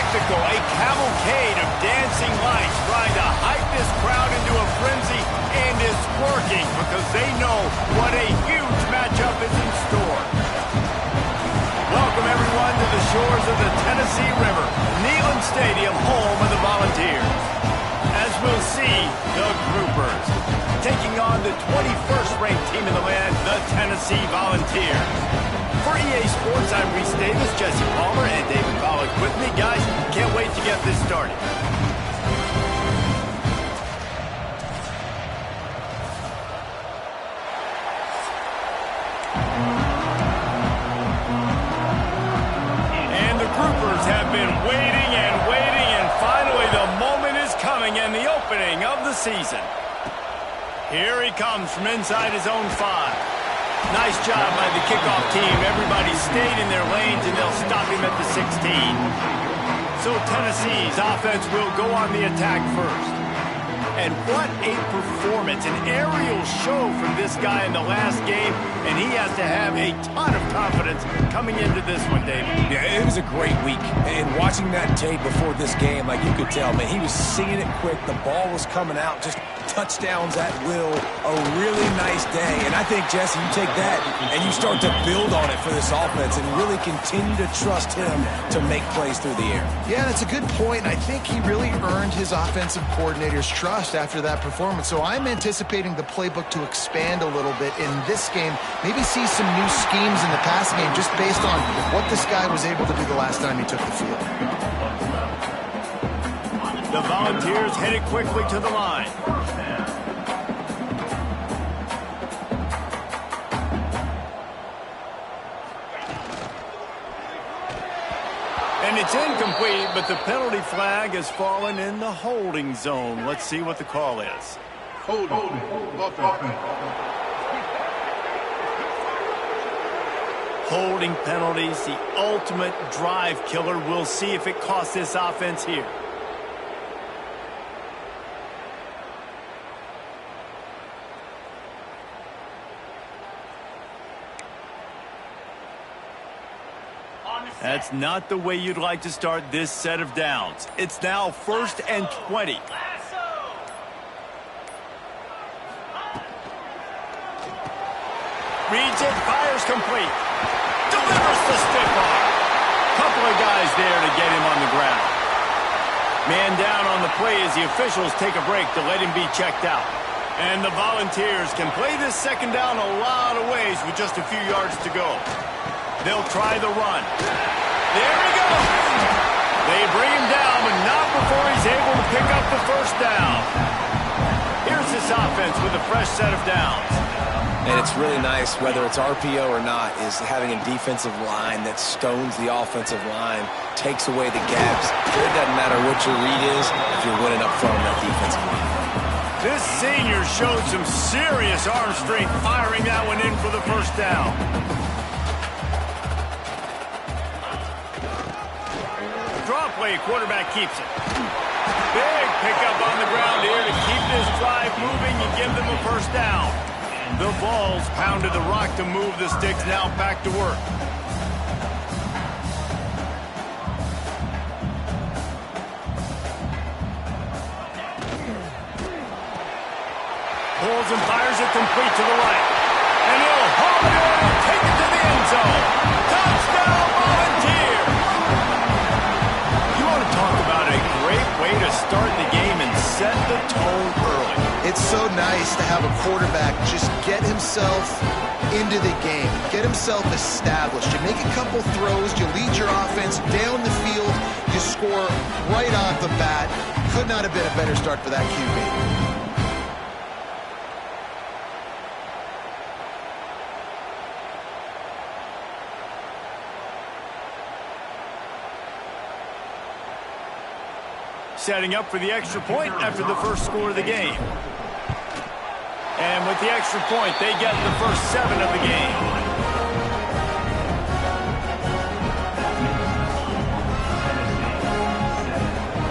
spectacle, a cavalcade of dancing lights trying to hype this crowd into a frenzy, and it's working because they know what a huge matchup is in store. Welcome, everyone, to the shores of the Tennessee River, Neyland Stadium, home of the Volunteers. As we'll see, the Groupers taking on the 21st-ranked team in the land, the Tennessee Volunteers. For EA Sports, I'm Reese Davis, Jesse Palmer, and David Pollock with me. Guys, can't wait to get this started. And the Groupers have been waiting, and finally the moment is coming and the opening of the season. Here he comes from inside his own 5. Nice job by the kickoff team. Everybody stayed in their lanes, and they'll stop him at the 16. So Tennessee's offense will go on the attack first. And what a performance, an aerial show from this guy in the last game, and he has to have a ton of confidence coming into this one, David. Yeah, it was a great week, and watching that tape before this game, like you could tell, man, he was seeing it quick, the ball was coming out, just touchdowns at will, a really nice day. And I think, Jesse, you take that and you start to build on it for this offense and really continue to trust him to make plays through the air. Yeah, that's a good point. I think he really earned his offensive coordinator's trust after that performance. So I'm anticipating the playbook to expand a little bit in this game, maybe see some new schemes in the passing game just based on what this guy was able to do the last time he took the field. The Volunteers headed quickly to the line. And it's incomplete, but the penalty flag has fallen in the holding zone. Let's see what the call is. Holding penalties, the ultimate drive killer. We'll see if it costs this offense here. That's not the way you'd like to start this set of downs. It's now 1st and 20. Reads it, fires complete. Delivers the stiff arm. Couple of guys there to get him on the ground. Man down on the play as the officials take a break to let him be checked out. And the Volunteers can play this second down a lot of ways with just a few yards to go. They'll try the run. There he goes. They bring him down, but not before he's able to pick up the first down. Here's this offense with a fresh set of downs. And it's really nice, whether it's RPO or not, is having a defensive line that stones the offensive line, takes away the gaps. It doesn't matter what your read is if you're winning up front on that defensive line. This senior showed some serious arm strength firing that one in for the first down. Draw play, quarterback keeps it. Big pickup on the ground here to keep this drive moving and give them a first down. The Vols pounded the rock to move the sticks, now back to work. Pulls and fires it complete to the right. And he'll haul it in and take it to the end zone. Touchdown, Volunteers! You want to talk about a great way to start the game and set the tone early. It's so nice to have a quarterback just get himself into the game, get himself established. You make a couple throws, you lead your offense down the field, you score right off the bat. Could not have been a better start for that QB. Setting up for the extra point after the first score of the game. And with the extra point, they get the first 7 of the game.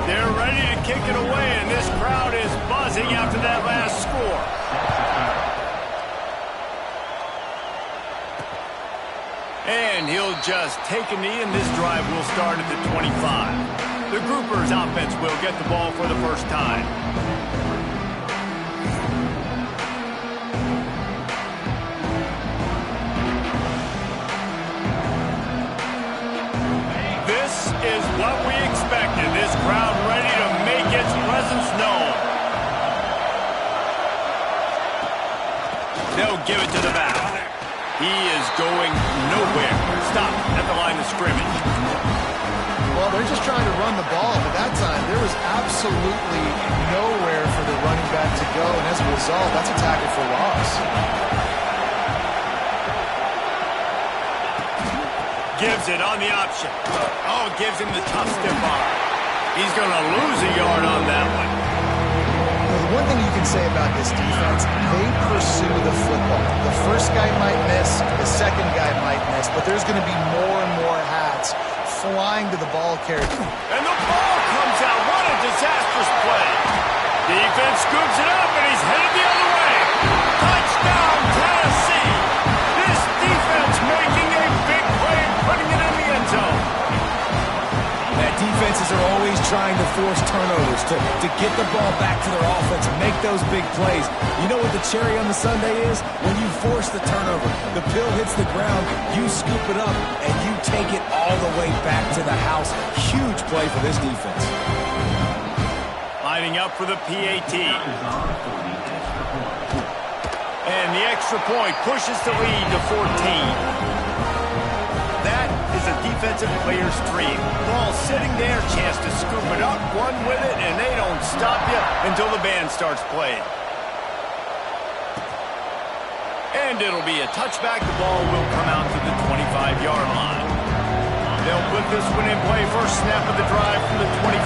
They're ready to kick it away, and this crowd is buzzing after that last score. And he'll just take a knee, and this drive will start at the 25. The Groupers offense will get the ball for the first time. This is what we expected. This crowd ready to make its presence known. They'll give it to the back. He is going nowhere. Stop at the line of scrimmage. Well, they're just trying to run the ball, but that time there was absolutely nowhere for the running back to go, and as a result, that's a tackle for loss. Gives it on the option. Oh, gives him the tough stiff arm. He's going to lose a yard on that one. Well, the one thing you can say about this defense, they pursue the football. The first guy might miss, the second guy might miss, but there's going to be more and more hats flying to the ball carrier. And the ball comes out. What a disastrous play. Defense scoops it up, and he's headed the other way. Touchdown, Tennessee. This defense making a big play and putting it in the end zone. Defenses are always trying to force turnovers to get the ball back to their offense and make those big plays. You know what the cherry on the sundae is? When you force the turnover, the pill hits the ground, you scoop it up, and you take it all the way back to the house. Huge play for this defense. Lining up for the PAT. And the extra point pushes the lead to 14. That is a defensive player's dream. Ball sitting there, chance to scoop it up, run with it, and they don't stop you until the band starts playing. And it'll be a touchback. The ball will come out to the 25-yard line. They'll put this one in play. First snap of the drive from the 25.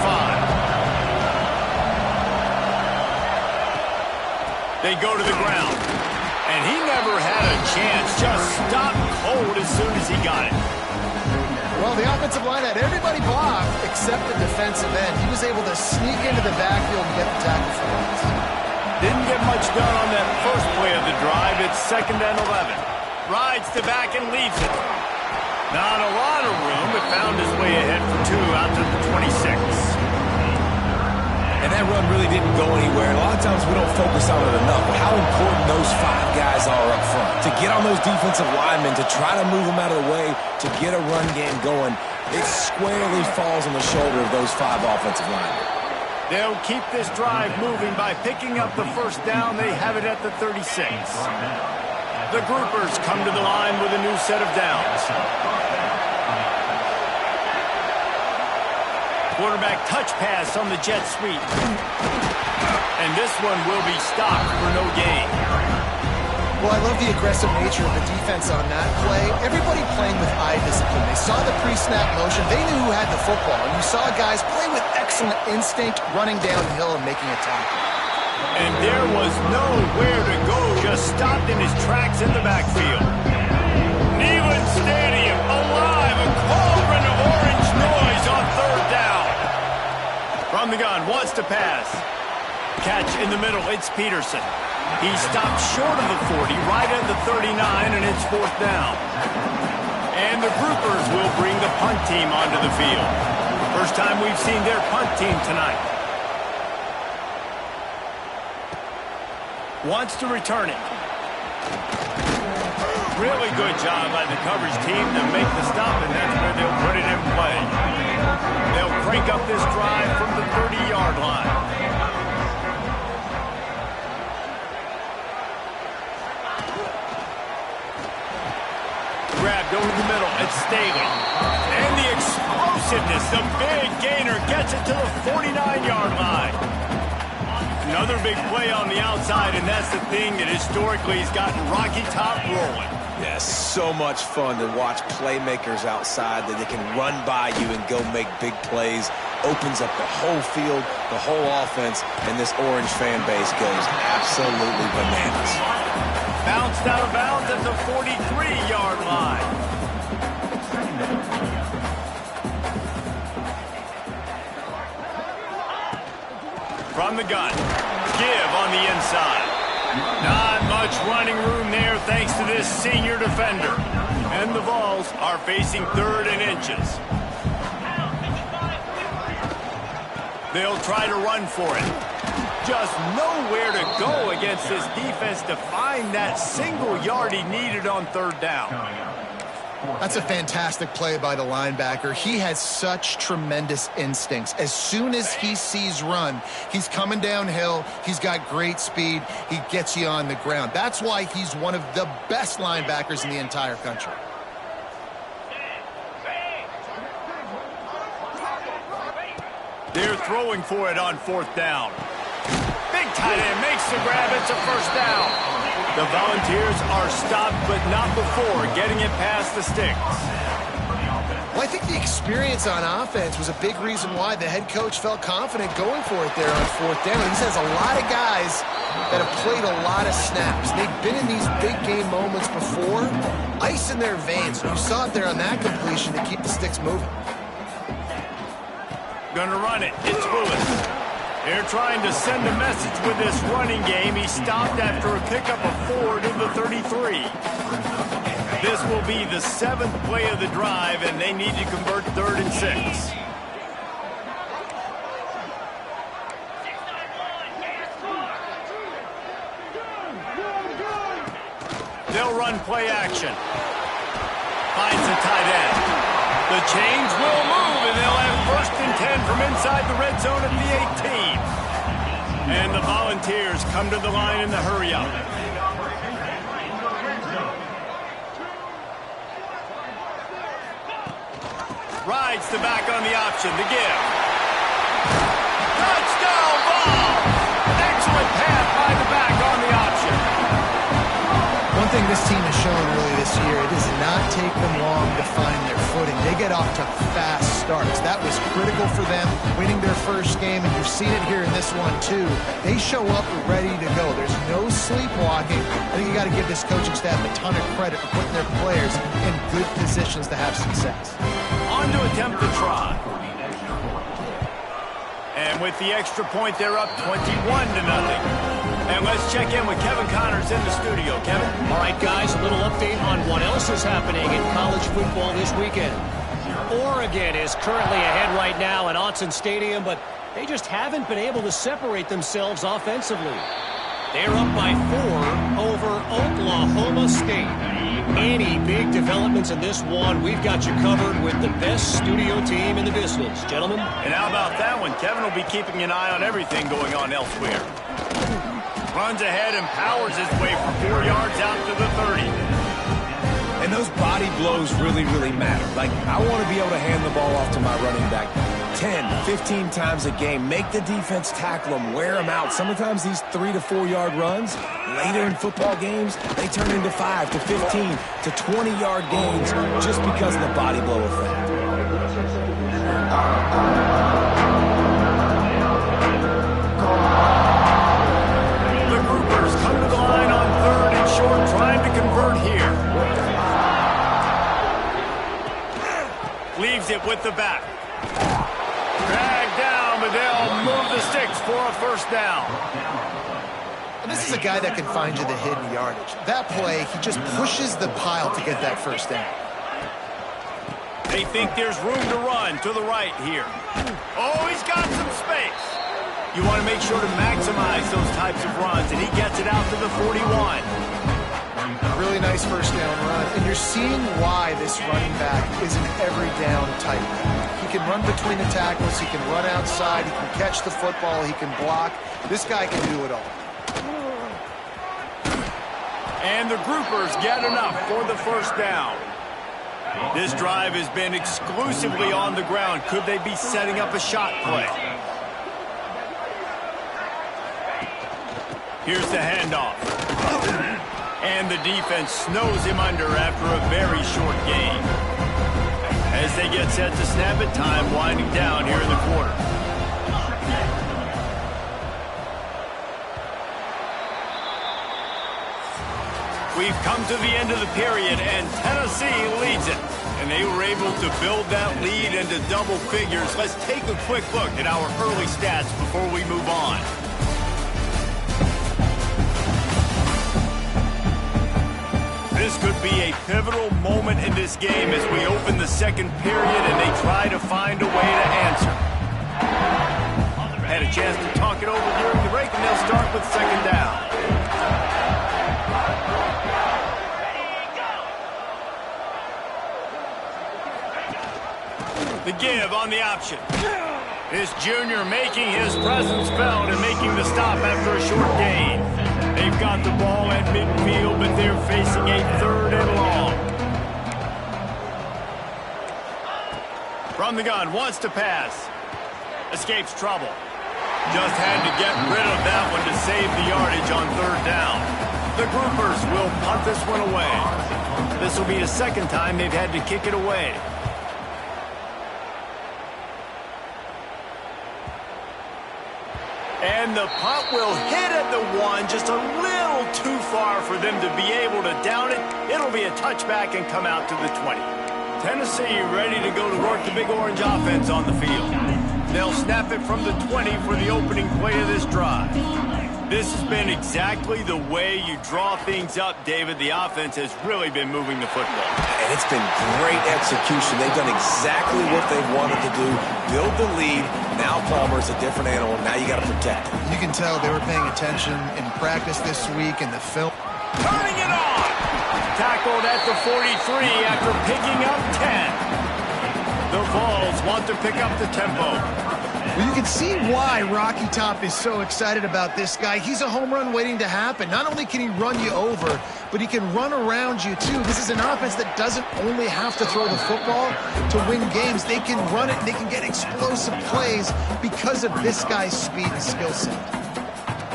They go to the ground. And he never had a chance. Just stopped cold as soon as he got it. Well, the offensive line had everybody blocked except the defensive end. He was able to sneak into the backfield and get the tackle for loss. Didn't get much done on that first play of the drive. It's 2nd and 11. Rides to back and leaves it. Not a lot of room, but found his way ahead for 2 out to the 26. And that run really didn't go anywhere. And a lot of times we don't focus on it enough, but how important those 5 guys are up front. To get on those defensive linemen, to try to move them out of the way, to get a run game going, it squarely falls on the shoulder of those 5 offensive linemen. They'll keep this drive moving by picking up the first down. They have it at the 36. The Groupers come to the line with a new set of downs. Quarterback touch pass on the jet sweep. And this one will be stopped for no gain. Well, I love the aggressive nature of the defense on that play. Everybody playing with eye discipline. They saw the pre-snap motion. They knew who had the football. And you saw guys play with excellent instinct, running downhill and making a tackle. And there was nowhere to go. Just stopped in his tracks in the backfield. Neyland Stadium alive. A cauldron of orange noise on 3rd down. From the gun, wants to pass. Catch in the middle, it's Peterson. He stopped short of the 40, right at the 39, and it's 4th down. And the Groupers will bring the punt team onto the field. First time we've seen their punt team tonight. Wants to return it. Really good job by the coverage team to make the stop, and that's where they'll put it in play. They'll crank up this drive from the 30-yard line. Grabbed over the middle, it's Staley. And the explosiveness, the big gainer gets it to the 49-yard line. Another big play on the outside, and that's the thing that historically has gotten Rocky Top rolling. Yes, so much fun to watch playmakers outside that they can run by you and go make big plays. Opens up the whole field, the whole offense, and this Orange fan base goes absolutely bananas. Bounced out of bounds at the 43-yard line. From the gun, give on the inside. Not much running room there thanks to this senior defender. And the Vols are facing 3rd and inches. They'll try to run for it. Just nowhere to go against this defense to find that single yard he needed on third down. That's a fantastic play by the linebacker. He has such tremendous instincts. As soon as he sees run, he's coming downhill. He's got great speed. He gets you on the ground. That's why he's one of the best linebackers in the entire country. They're throwing for it on fourth down. Big tight end makes the grab. It's a first down. The Volunteers are stopped, but not before getting it past the sticks. Well, I think the experience on offense was a big reason why the head coach felt confident going for it there on fourth down. He says a lot of guys that have played a lot of snaps. They've been in these big game moments before. Ice in their veins. You saw it there on that completion to keep the sticks moving. Gonna run it. It's Lewis. They're trying to send a message with this running game. He stopped after a pickup of 4 to the 33. This will be the 7th play of the drive, and they need to convert 3rd and 6. They'll run play action. Finds a tight end. The change will move, and they'll have 1st and 10 from inside the red zone at the 18. And the Volunteers come to the line in the hurry-up. Rides the back on the option. The give. Touchdown ball! Excellent pass by the back on the option. One thing this team has shown really this year, it does not take them long to find their footing. They get off to fast starts. That was critical for them, winning their first game, and you've seen it here in this one too. They show up ready to go. There's no sleepwalking. I think you got to give this coaching staff a ton of credit for putting their players in good positions to have success. On to attempt the try. And with the extra point, they're up 21-0. And let's check in with Kevin Connors in the studio. Kevin? All right, guys, a little update on what else is happening in college football this weekend. Oregon is currently ahead right now at Neyland Stadium, but they just haven't been able to separate themselves offensively. They're up by 4 over Oklahoma State. Any big developments in this one, we've got you covered with the best studio team in the business. Gentlemen? And how about that one? Kevin will be keeping an eye on everything going on elsewhere. Runs ahead and powers his way for 4 yards out to the 30. And those body blows really, really matter. Like, I want to be able to hand the ball off to my running back 10, 15 times a game. Make the defense tackle them, wear them out. Sometimes these 3 to 4 yard runs, later in football games, they turn into 5 to 15 to 20 yard gains just because of the body blow effect. The groupers come to the line on 3rd and short, trying to convert here. Leaves it with the back. Dragged down, but they'll move the sticks for a first down. And this is a guy that can find you the hidden yardage. That play, he just pushes the pile to get that first down. They think there's room to run to the right here. Oh, he's got some space. You want to make sure to maximize those types of runs, and he gets it out to the 41. Really nice first down run. And you're seeing why this running back is an every down type. He can run between the tackles. He can run outside. He can catch the football. He can block. This guy can do it all. And the groupers get enough for the first down. This drive has been exclusively on the ground. Could they be setting up a shot play? Here's the handoff. And the defense snows him under after a very short game. As they get set to snap it, time winding down here in the quarter. We've come to the end of the period, and Tennessee leads it. And they were able to build that lead into double figures. Let's take a quick look at our early stats before we move on. This could be a pivotal moment in this game as we open the second period and they try to find a way to answer. Had a chance to talk it over during the break, and they'll start with second down. The give on the option. This junior making his presence felt and making the stop after a short gain. They've got the ball at midfield, but they're facing a third and long. From the gun, wants to pass. Escapes trouble. Just had to get rid of that one to save the yardage on third down. The Groupers will punt this one away. This will be the second time they've had to kick it away. And the punt will hit at the 1, just a little too far for them to be able to down it. It'll be a touchback and come out to the 20. Tennessee ready to go to work the Big Orange offense on the field. They'll snap it from the 20 for the opening play of this drive. This has been exactly the way you draw things up, David. The offense has really been moving the football. And it's been great execution. They've done exactly what they've wanted to do. Build the lead. Now Palmer's a different animal. Now you got to protect him. You can tell they were paying attention in practice this week in the film. Turning it on! Tackled at the 43 after picking up 10. The Vols want to pick up the tempo. Well, you can see why Rocky Top is so excited about this guy. He's a home run waiting to happen. Not only can he run you over, but he can run around you, too. This is an offense that doesn't only have to throw the football to win games. They can run it, and they can get explosive plays because of this guy's speed and skill set.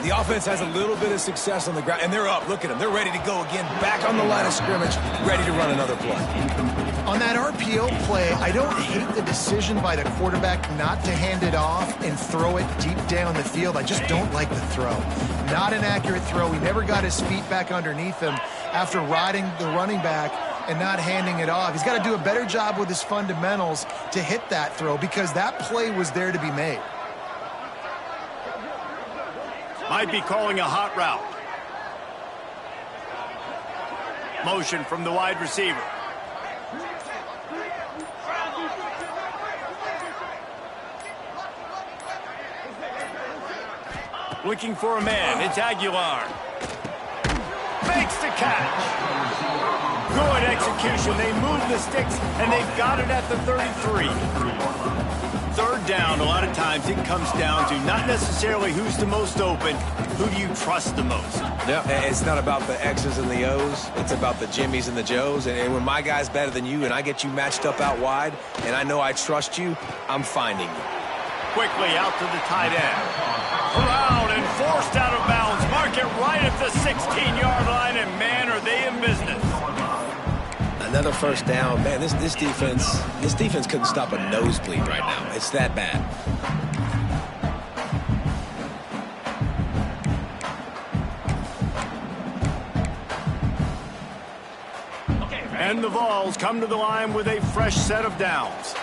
The offense has a little bit of success on the ground, and they're up. Look at them. They're ready to go again, back on the line of scrimmage, ready to run another play. On that RPO play, I don't hate the decision by the quarterback not to hand it off and throw it deep down the field. I just don't like the throw. Not an accurate throw. He never got his feet back underneath him after riding the running back and not handing it off. He's got to do a better job with his fundamentals to hit that throw because that play was there to be made. Might be calling a hot route. Motion from the wide receiver. Looking for a man. It's Aguilar. Makes the catch. Good execution. They move the sticks, and they've got it at the 33. Third down, a lot of times it comes down to not necessarily who's the most open, who do you trust the most? Yeah, it's not about the X's and the O's. It's about the Jimmies and the Joes. And when my guy's better than you and I get you matched up out wide and I know I trust you, I'm finding you. Quickly out to the tight end. Around and forced out of bounds. Mark it right at the 16-yard line, and man, are they in business. Another first down. Man, this defense couldn't stop a nosebleed right now. It's that bad. And the Vols come to the line with a fresh set of downs.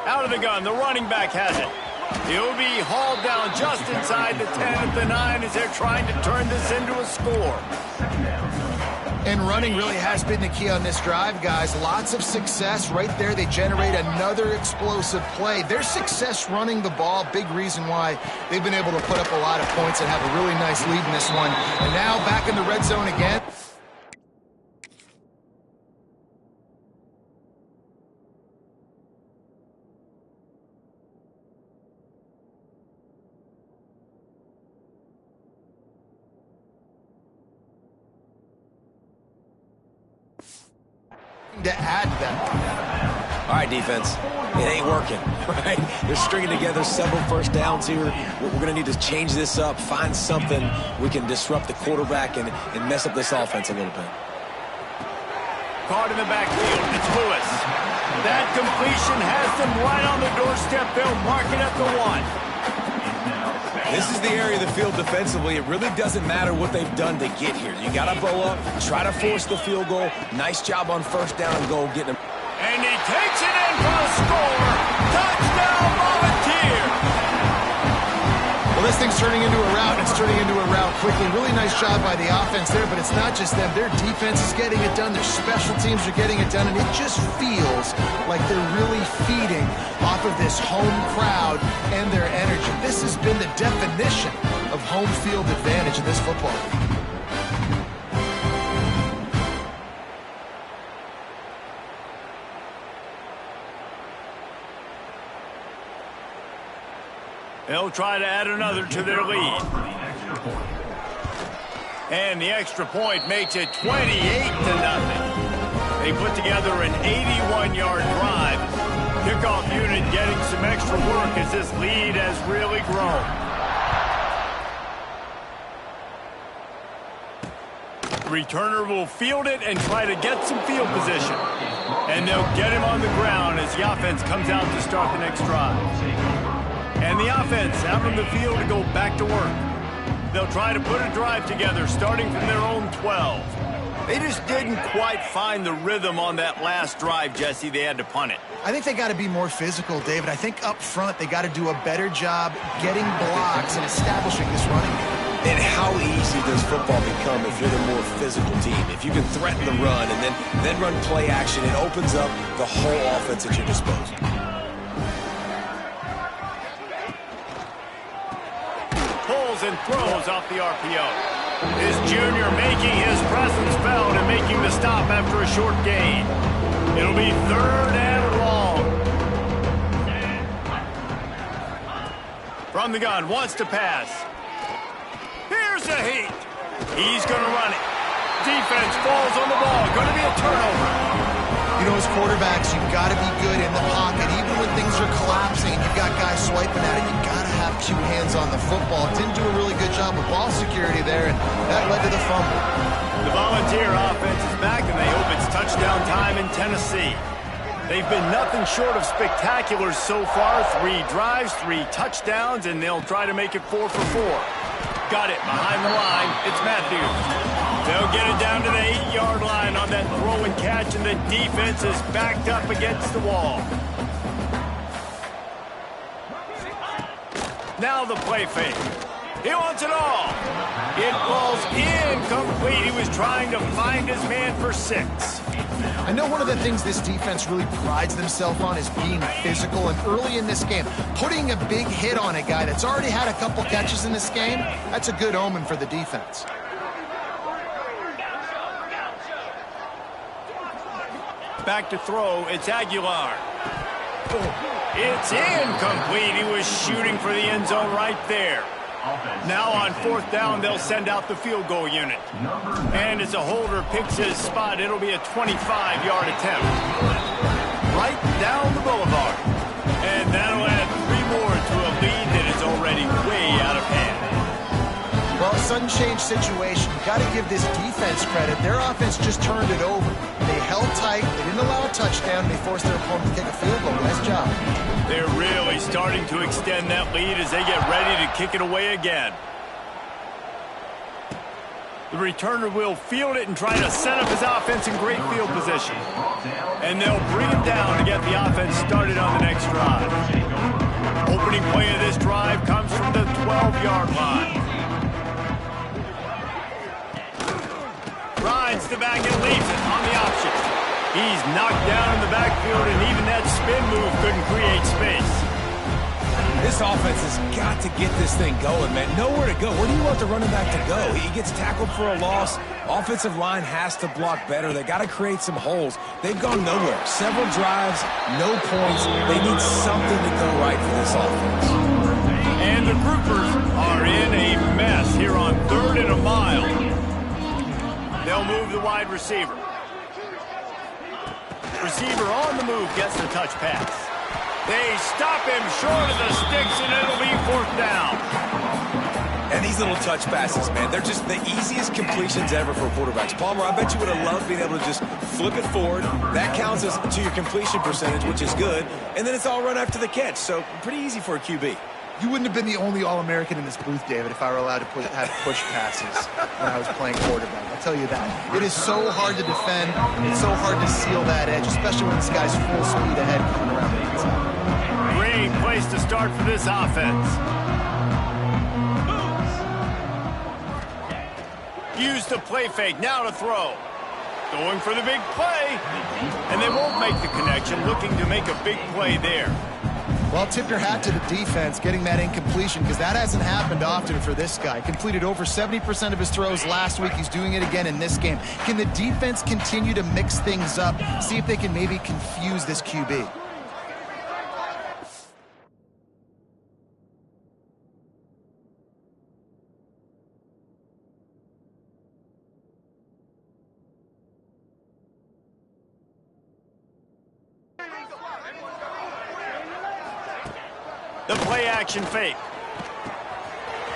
Out of the gun, the running back has it. He'll be hauled down just inside the 10 at the 9 as they're trying to turn this into a score. And running really has been the key on this drive, guys. Lots of success right there. They generate another explosive play. Their success running the ball, big reason why they've been able to put up a lot of points and have a really nice lead in this one. And now back in the red zone again. To add that. All right, defense. It ain't working, right? They're stringing together several first downs here. We're going to need to change this up, find something we can disrupt the quarterback and mess up this offense a little bit. Caught in the backfield. It's Lewis. That completion has them right on the doorstep. They'll mark it at the 1. This is the area of the field defensively. It really doesn't matter what they've done to get here. You got to bow up, try to force the field goal. Nice job on first down and goal getting him. And he takes it in for the score. Touchdown, Volunteers. Well, this thing's turning into a rout, and it's turning into a rout quickly. Really nice job by the offense there, but it's not just them. Their defense is getting it done. Their special teams are getting it done, and it just feels like they're really feeding off of this home crowd and their energy. This has been the definition of home field advantage in this football league. They'll try to add another to their lead. And the extra point makes it 28-0. They put together an 81-yard drive. Kickoff unit getting some extra work as this lead has really grown. The returner will field it and try to get some field position. And they'll get him on the ground as the offense comes out to start the next drive. And the offense out on the field to go back to work. They'll try to put a drive together starting from their own 12. They just didn't quite find the rhythm on that last drive, Jesse. They had to punt it. I think they got to be more physical, David. I think up front they got to do a better job getting blocks and establishing this running game. And how easy does football become if you're the more physical team? If you can threaten the run and then run play action, it opens up the whole offense at your disposal. And throws off the RPO. This junior making his presence felt and making the stop after a short gain. It'll be 3rd and long. From the gun, wants to pass. Here's a heat. He's going to run it. Defense falls on the ball. Going to be a turnover. You know, as quarterbacks, you've got to be good in the pocket. Even when things are collapsing and you've got guys swiping at it, you've got to have 2 hands on the football. Didn't do a really good job of ball security there, and that led to the fumble. The Volunteer offense is back, and they hope it's touchdown time in Tennessee. They've been nothing short of spectacular so far. 3 drives, 3 touchdowns, and they'll try to make it 4 for 4. Got it behind the line. It's Matthews. They'll get it down to the 8-yard line on that throw and catch, and the defense is backed up against the wall. Now the play fake. He wants it all. It falls incomplete. He was trying to find his man for 6. I know one of the things this defense really prides themselves on is being physical, and early in this game, putting a big hit on a guy that's already had a couple catches in this game, that's a good omen for the defense. Back to throw, it's Aguilar. It's incomplete. He was shooting for the end zone right there. Now on 4th down, they'll send out the field goal unit. And as a holder picks his spot, it'll be a 25-yard attempt. Right down the boulevard. And that'll add 3 more to a lead that is already way out of hand. Well, sudden change situation. Got to give this defense credit. Their offense just turned it over. They held tight. They didn't allow a touchdown. They forced their opponent to kick a field goal. Nice job. They're really starting to extend that lead as they get ready to kick it away again. The returner will field it and try to set up his offense in great field position. And they'll bring him down to get the offense started on the next drive. Opening play of this drive comes from the 12-yard line. Rides the back and leaves it on the option. He's knocked down in the backfield, and even that spin move couldn't create space. This offense has got to get this thing going, man. Nowhere to go. Where do you want the running back to go? He gets tackled for a loss. Offensive line has to block better. They got to create some holes. They've gone nowhere. Several drives, no points. They need something to go right for this offense. And the Groupers are in a mess here on 3rd and a mile. They'll move the wide receiver. Receiver on the move gets the touch pass. They stop him short of the sticks, and it'll be 4th down. And these little touch passes, man, they're just the easiest completions ever for quarterbacks. Palmer, I bet you would have loved being able to just flip it forward. That counts as to your completion percentage, which is good. And then it's all run after the catch, so pretty easy for a QB. You wouldn't have been the only All-American in this booth, David, if I were allowed to have push passes when I was playing quarterback. I'll tell you that. It is so hard to defend. It's so hard to seal that edge, especially when this guy's full speed ahead coming around the inside. Great place to start for this offense. used the play fake. Now to throw. Going for the big play. And they won't make the connection. Looking to make a big play there. Well, tip your hat to the defense getting that incompletion, because that hasn't happened often for this guy. Completed over 70% of his throws last week. He's doing it again in this game. Can the defense continue to mix things up? See if they can maybe confuse this QB. The play-action fake.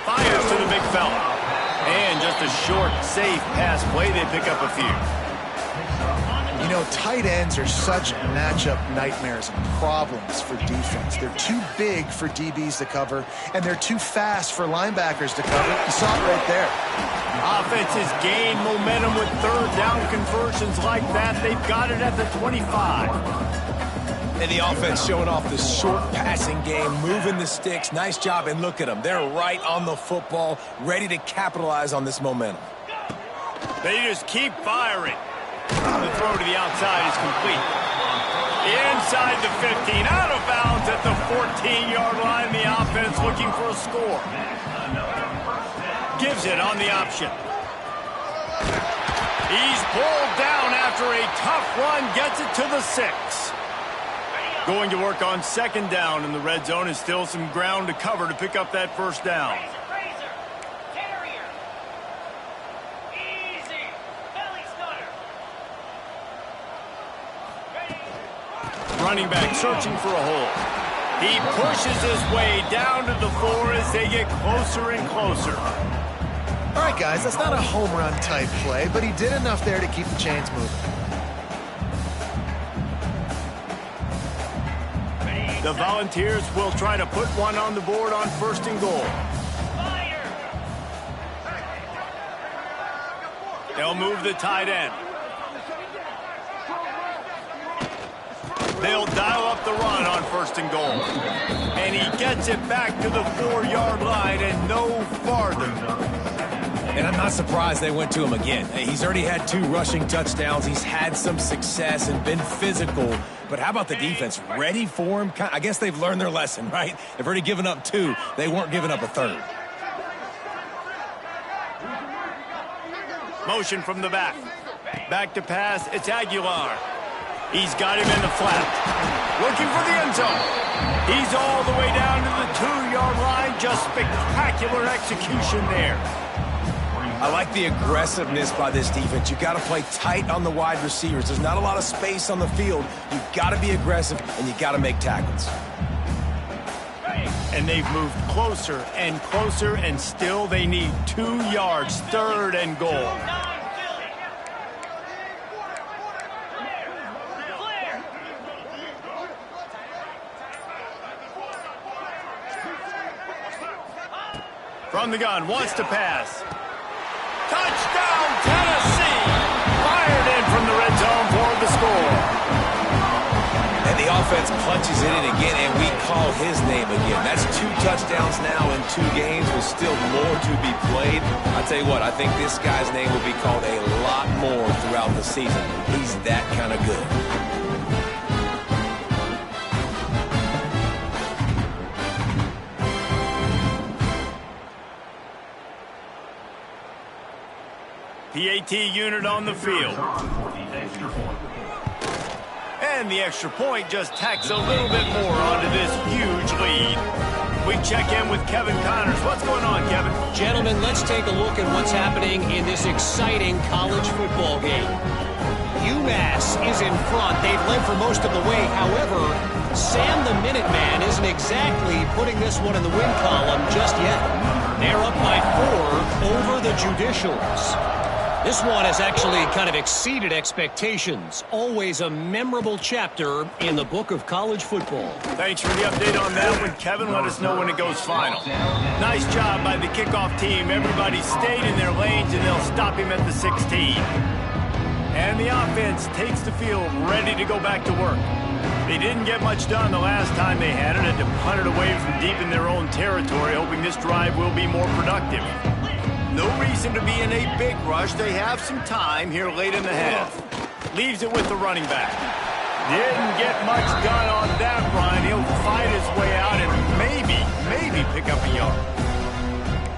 Fires to the big fella. And just a short, safe pass play. They pick up a few. You know, tight ends are such matchup nightmares and problems for defense. They're too big for DBs to cover, and they're too fast for linebackers to cover. You saw it right there. Offenses gain momentum with third down conversions like that. They've got it at the 25. And the offense showing off the short passing game, moving the sticks. Nice job, and look at them. They're right on the football, ready to capitalize on this momentum. They just keep firing. The throw to the outside is complete. Inside the 15, out of bounds at the 14-yard line. The offense looking for a score. Gives it on the option. He's pulled down after a tough run, gets it to the 6. Going to work on second down in the red zone, and still some ground to cover to pick up that first down. Running back searching for a hole. He pushes his way down to the 4 as they get closer and closer. All right, guys, that's not a home run type play, but he did enough there to keep the chains moving. The Volunteers will try to put one on the board on first and goal. They'll move the tight end. They'll dial up the run on first and goal. And he gets it back to the 4-yard line and no farther. And I'm not surprised they went to him again. He's already had 2 rushing touchdowns. He's had some success and been physical. But how about the defense? Ready for him? I guess they've learned their lesson, right? They've already given up 2. They weren't giving up a 3rd. Motion from the back. Back to pass. It's Aguilar. He's got him in the flat. Looking for the end zone. He's all the way down to the 2-yard line. Just spectacular execution there. I like the aggressiveness by this defense. You've got to play tight on the wide receivers. There's not a lot of space on the field. You've got to be aggressive, and you've got to make tackles. And they've moved closer and closer, and still they need 2 yards, 3rd and goal. From the gun, wants to pass. Touchdown, Tennessee! Fired in from the red zone for the score. And the offense punches it in again, and we call his name again. That's 2 touchdowns now in 2 games with still more to be played. I tell you what, I think this guy's name will be called a lot more throughout the season. He's that kind of good. PAT unit on the field. And the extra point just tacks a little bit more onto this huge lead. We check in with Kevin Connors. What's going on, Kevin? Gentlemen, let's take a look at what's happening in this exciting college football game. UMass is in front. They've led for most of the way. However, Sam the Minuteman isn't exactly putting this one in the win column just yet. They're up by 4 over the Judicials. This one has actually kind of exceeded expectations. Always a memorable chapter in the book of college football. Thanks for the update on that one, Kevin. Let us know when it goes final. Nice job by the kickoff team. Everybody stayed in their lanes, and they'll stop him at the 16. And the offense takes the field ready to go back to work. They didn't get much done the last time they had it, and to punt it away from deep in their own territory, hoping this drive will be more productive. No reason to be in a big rush. They have some time here late in the half. Leaves it with the running back. Didn't get much done on that run. He'll fight his way out and maybe pick up a yard.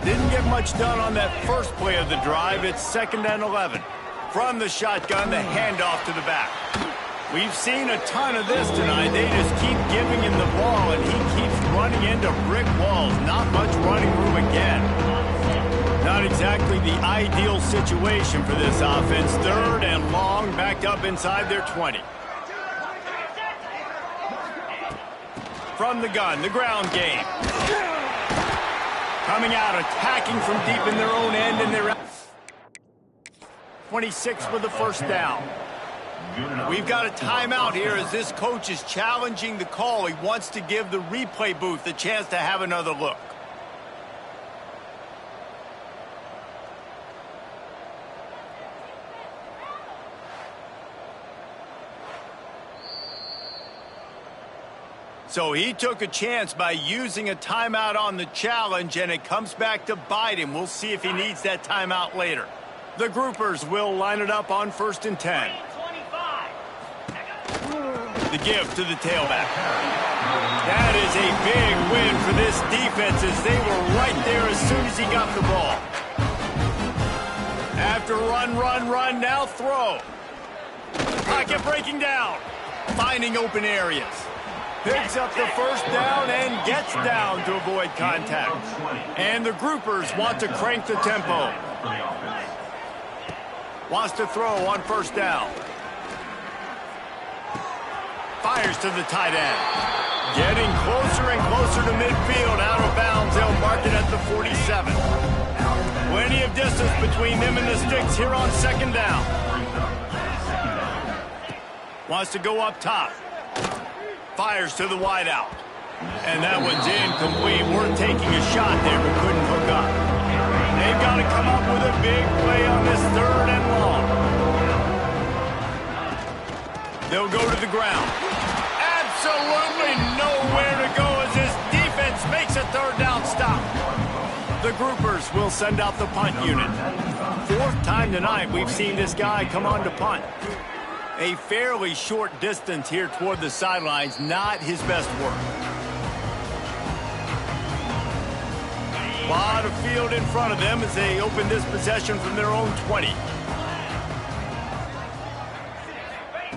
Didn't get much done on that first play of the drive. It's 2nd and 11. From the shotgun, the handoff to the back. We've seen a ton of this tonight. They just keep giving him the ball, and he keeps running into brick walls. Not much running room again. Not exactly the ideal situation for this offense. 3rd and long, backed up inside their 20. From the gun, the ground game. Coming out, attacking from deep in their own end, and they're 26 with the first down. We've got a timeout here as this coach is challenging the call. He wants to give the replay booth a chance to have another look. So he took a chance by using a timeout on the challenge, and it comes back to bite him. We'll see if he needs that timeout later. The groupers will line it up on 1st and 10. The give to the tailback. That is a big win for this defense as they were right there as soon as he got the ball. After run, now throw. Pocket breaking down. Finding open areas. Picks up the first down and gets down to avoid contact. And the groupers want to crank the tempo. Wants to throw on 1st down. Fires to the tight end. Getting closer and closer to midfield. Out of bounds. They'll mark it at the 47. Plenty of distance between them and the sticks here on 2nd down. Wants to go up top. Fires to the wideout. And that one's incomplete. We're taking a shot there, but couldn't hook up. They've got to come up with a big play on this 3rd and long. They'll go to the ground. Absolutely nowhere to go as this defense makes a 3rd down stop. The groupers will send out the punt unit. 4th time tonight we've seen this guy come on to punt. A fairly short distance here toward the sidelines, not his best work. A lot of field in front of them as they open this possession from their own 20.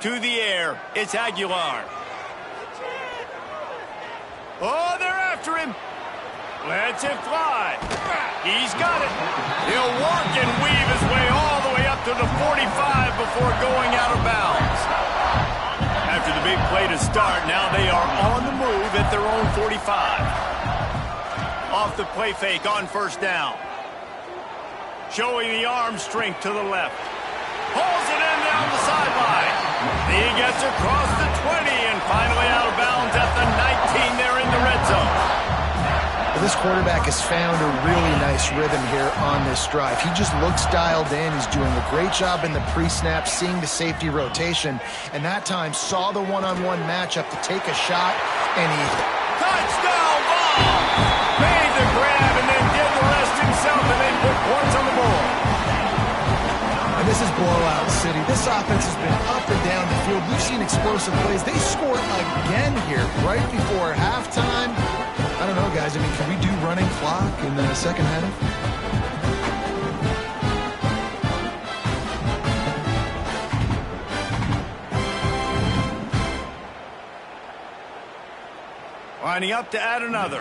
To the air, it's Aguilar. Oh, they're after him. Lets it fly. He's got it. He'll work and weave his way all the way up to the 45 before going out of bounds. After the big play to start, now they are on the move at their own 45. Off the play fake on 1st down. Showing the arm strength to the left. Pulls it in down the sideline. He gets across the 20 and finally out of bounds at the 19 there in the red zone. This quarterback has found a really nice rhythm here on this drive. He just looks dialed in. He's doing a great job in the pre-snap, seeing the safety rotation, and that time saw the one-on-one matchup to take a shot, and he... Touchdown ball! Made the grab and then did the rest himself and then put points on the board. And this is blowout city. This offense has been up and down the field. We've seen explosive plays. They scored again here right before halftime. I don't know, guys. I mean, can we do running clock in the second half? Lining up to add another.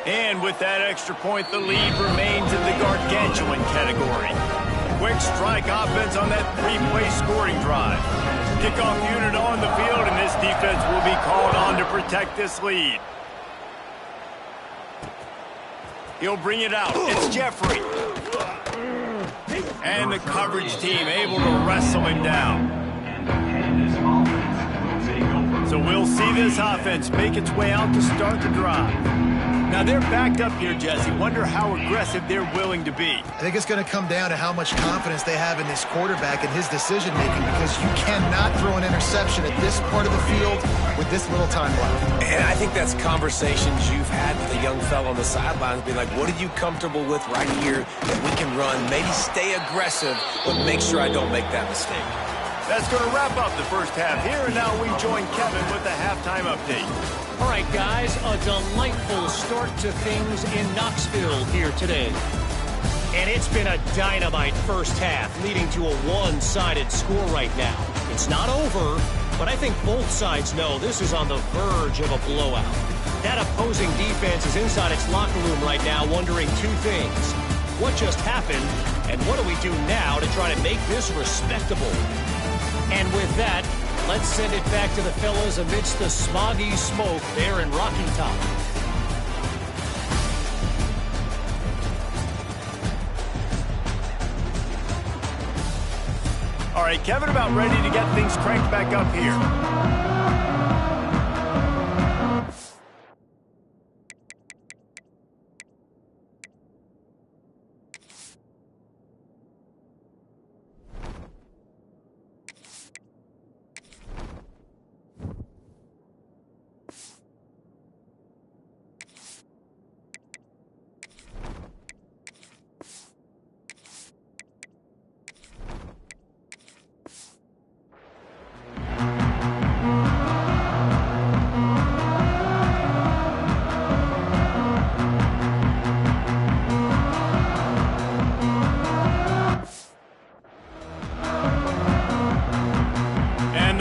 And with that extra point, the lead remains in the gargantuan category. Quick strike offense on that 3-play scoring drive. Kickoff unit on the field, and this defense will be called on to protect this lead. He'll bring it out. It's Jeffrey. And the coverage team able to wrestle him down. So we'll see this offense make its way out to start the drive. Now they're backed up here, Jesse. Wonder how aggressive they're willing to be. I think it's going to come down to how much confidence they have in this quarterback and his decision-making, because you cannot throw an interception at this part of the field with this little time left. And I think that's conversations you've had with a young fellow on the sidelines, being like, what are you comfortable with right here that we can run? Maybe stay aggressive, but make sure I don't make that mistake. That's going to wrap up the first half here, and now we join Kevin with the halftime update. All right, guys, a delightful start to things in Knoxville here today. And it's been a dynamite first half, leading to a one-sided score right now. It's not over, but I think both sides know this is on the verge of a blowout. That opposing defense is inside its locker room right now wondering two things. What just happened, and what do we do now to try to make this respectable? And with that, let's send it back to the fellas amidst the smoggy smoke there in Rocky Top. All right, Kevin, about ready to get things cranked back up here.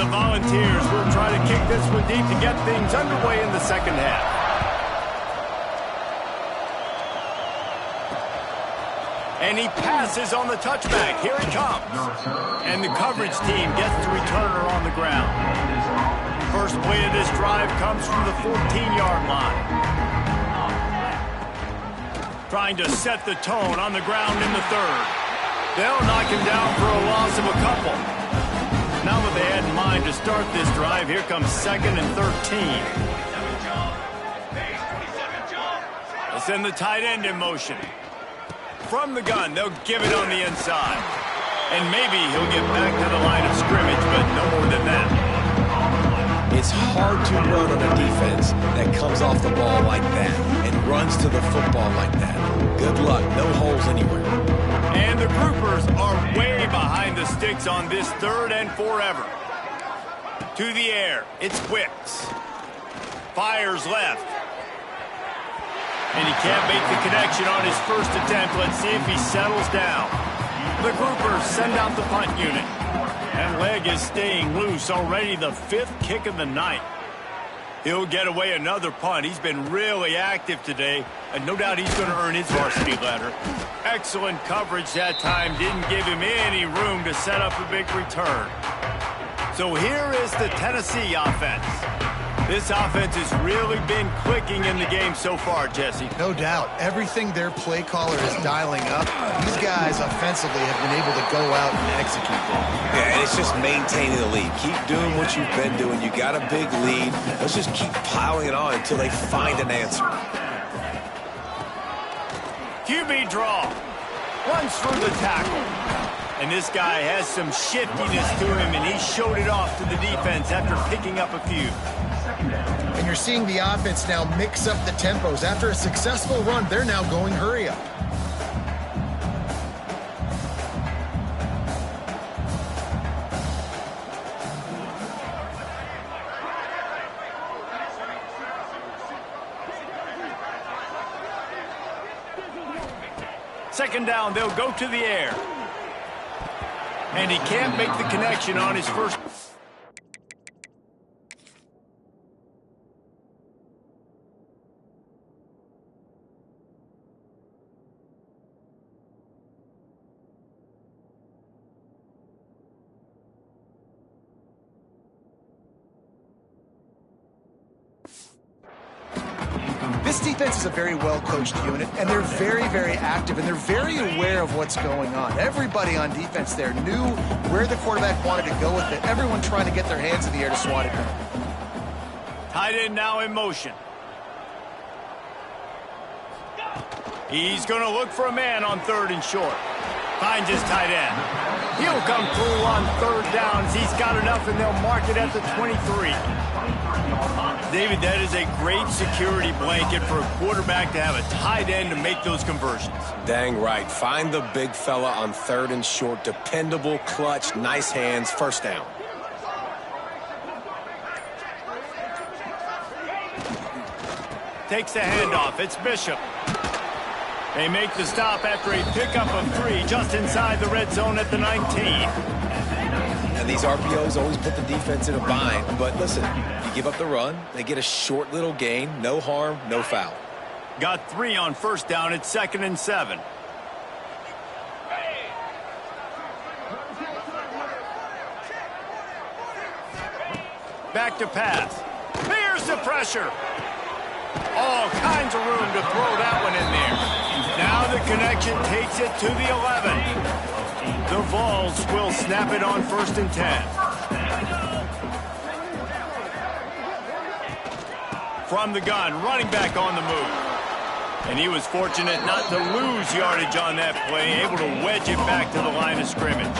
Volunteers will try to kick this one deep to get things underway in the second half. And he passes on the touchback. Here he comes. And the coverage team gets to return her on the ground. First play of this drive comes from the 14-yard line. Trying to set the tone on the ground in the third. They'll knock him down for a loss of a couple. Now that they had in mind to start this drive, here comes 2nd and 13. They'll send the tight end in motion. From the gun, they'll give it on the inside. And maybe he'll get back to the line of scrimmage, but no more than that. It's hard to run on a defense that comes off the ball like that and runs to the football like that. Good luck. No holes anywhere. And the groupers are way behind the sticks on this 3rd and forever. To the air, it's Wicks. Fires left. And he can't make the connection on his first attempt. Let's see if he settles down. The groupers send out the punt unit. That leg is staying loose, already the 5th kick of the night. He'll get away another punt. He's been really active today, and no doubt he's going to earn his varsity letter. Excellent coverage that time. Didn't give him any room to set up a big return. So here is the Tennessee offense. This offense has really been clicking in the game so far, Jesse. No doubt. Everything their play caller is dialing up, these guys offensively have been able to go out and execute. Yeah, and it's just maintaining the lead. Keep doing what you've been doing. You got a big lead. Let's just keep piling it on until they find an answer. QB draw. Runs through the tackle. And this guy has some shiftiness to him, and he showed it off to the defense after picking up a few. And you're seeing the offense now mix up the tempos. After a successful run, they're now going hurry up. Second down, they'll go to the air. And he can't make the connection on his first. This defense is a very well-coached unit, and they're very, very active, and they're very aware of what's going on. Everybody on defense there knew where the quarterback wanted to go with it. Everyone trying to get their hands in the air to swat it down. Tight end now in motion. He's going to look for a man on 3rd and short. Finds his tight end. He'll come through on 3rd downs. He's got enough, and they'll mark it at the 23. David, that is a great security blanket for a quarterback to have a tight end to make those conversions. Dang right. Find the big fella on 3rd and short. Dependable, clutch, nice hands, 1st down. Takes the handoff. It's Bishop. They make the stop after a pickup of 3 just inside the red zone at the 19. And these RPOs always put the defense in a bind. But listen, you give up the run, they get a short little gain, no harm, no foul. Got 3 on 1st down. It's 2nd and 7. Back to pass. Here's the pressure. All kinds of room to throw that one in there. Now the connection takes it to the 11. The Vols will snap it on 1st and 10. From the gun, running back on the move. And he was fortunate not to lose yardage on that play, able to wedge it back to the line of scrimmage.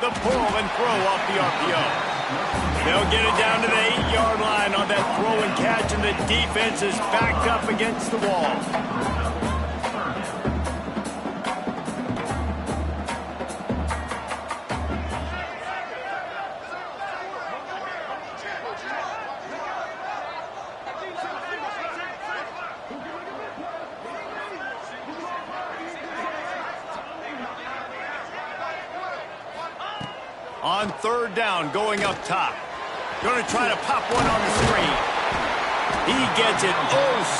The pull and throw off the RPO. They'll get it down to the 8-yard line on that throw and catch, and the defense is backed up against the wall. On 3rd down, going up top. Going to try to pop one on the screen. He gets it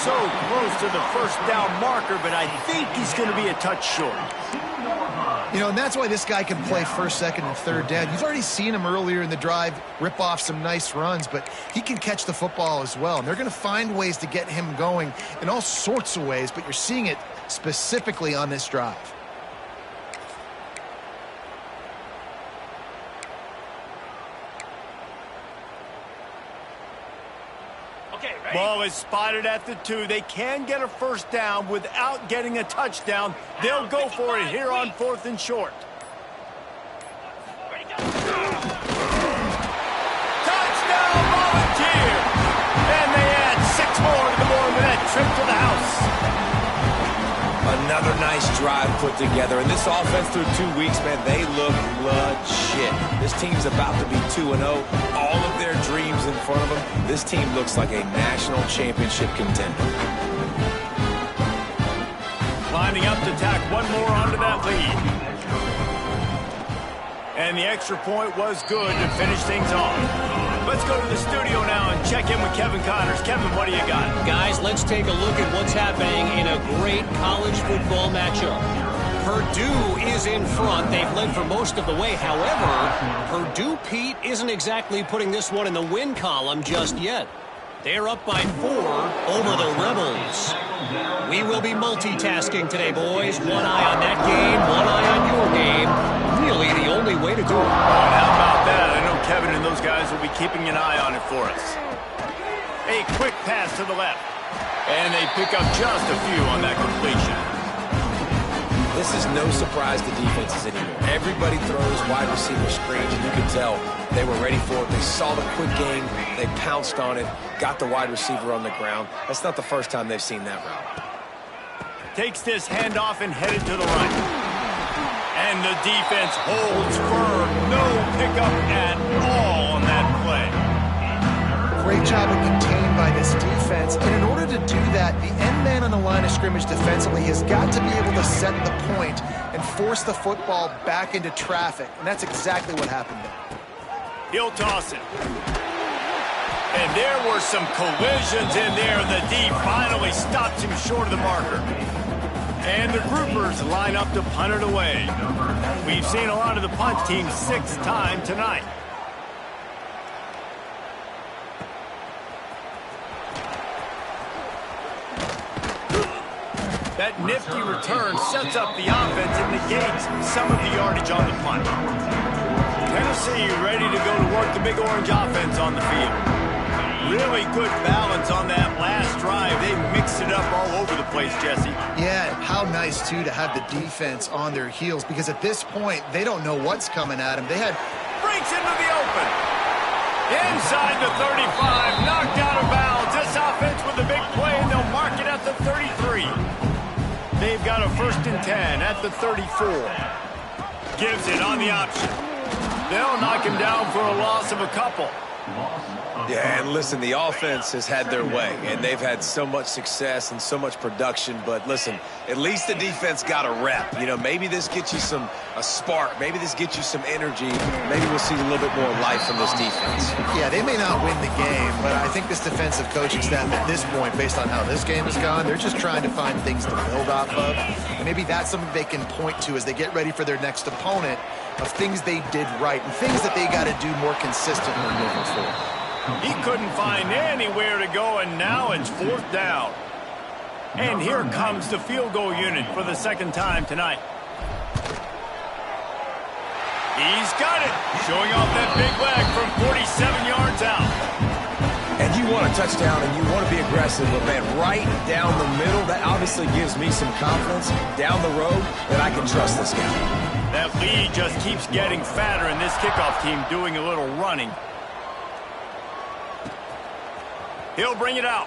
so close to the 1st down marker, but I think he's going to be a touch short. You know, and that's why this guy can play 1st, 2nd, and 3rd down. You've already seen him earlier in the drive rip off some nice runs, but he can catch the football as well. And they're going to find ways to get him going in all sorts of ways, but you're seeing it specifically on this drive. Ball is spotted at the 2. They can get a 1st down without getting a touchdown. They'll go for it here on 4th and short. Touchdown, Volunteer! And they add 6 more to the board with that trip to the house. Another nice drive put together. And this offense through 2 weeks, man, they look legit. This team's about to be 2-0. All of their dreams in front of them. This team looks like a national championship contender. Lining up to tack one more onto that lead. And the extra point was good to finish things off. Let's go to the studio now and check in with Kevin Connors. Kevin, what do you got? Guys, let's take a look at what's happening in a great college football matchup. Purdue is in front. They've led for most of the way. However, Purdue, Pete, isn't exactly putting this one in the win column just yet. They're up by 4 over the Rebels. We will be multitasking today, boys. One eye on that game, one eye on your game. Really the only way to do it. Oh, how about that? I know Kevin and those guys will be keeping an eye on it for us. A quick pass to the left. And they pick up just a few on that completion. This is no surprise to defenses anymore. Everybody throws wide receiver screens, and you can tell they were ready for it. They saw the quick game. They pounced on it, got the wide receiver on the ground. That's not the first time they've seen that route. Takes this handoff and headed to the right. And the defense holds firm. No pickup at all on that play. Great job of contained by this defense. And in order to do that, the end man on the line of scrimmage defensively has got to be able to set the point and force the football back into traffic. And that's exactly what happened there. He'll toss it. And there were some collisions in there. The D finally stops him short of the marker. And the groupers line up to punt it away. We've seen a lot of the punt team 6 times tonight. That nifty return sets up the offense and negates some of the yardage on the punt. Tennessee ready to go to work the Big Orange offense on the field. Really good balance on that last drive. They mixed it up all over the place, Jesse. Yeah, how nice, too, to have the defense on their heels, because at this point, they don't know what's coming at them. They had... Breaks into the open. Inside the 35, knocked out of bounds. This offense with a big play, and they'll mark it at the 33. They've got a 1st and 10 at the 34. Gives it on the option. They'll knock him down for a loss of a couple. Yeah, and listen, the offense has had their way, and they've had so much success and so much production. But listen, at least the defense got a rep. You know, maybe this gets you a spark. Maybe this gets you some energy. Maybe we'll see a little bit more life from this defense. Yeah, they may not win the game, but I think this defensive coaching staff at this point, based on how this game has gone, they're just trying to find things to build off of. And maybe that's something they can point to as they get ready for their next opponent, of things they did right and things that they got to do more consistently moving forward. He couldn't find anywhere to go, and now it's 4th down. And here comes the field goal unit for the 2nd time tonight. He's got it, showing off that big leg from 47 yards out. And you want a touchdown and you want to be aggressive, but man, right down the middle, that obviously gives me some confidence down the road that I can trust this guy. That lead just keeps getting fatter, and this kickoff team doing a little running. He'll bring it out.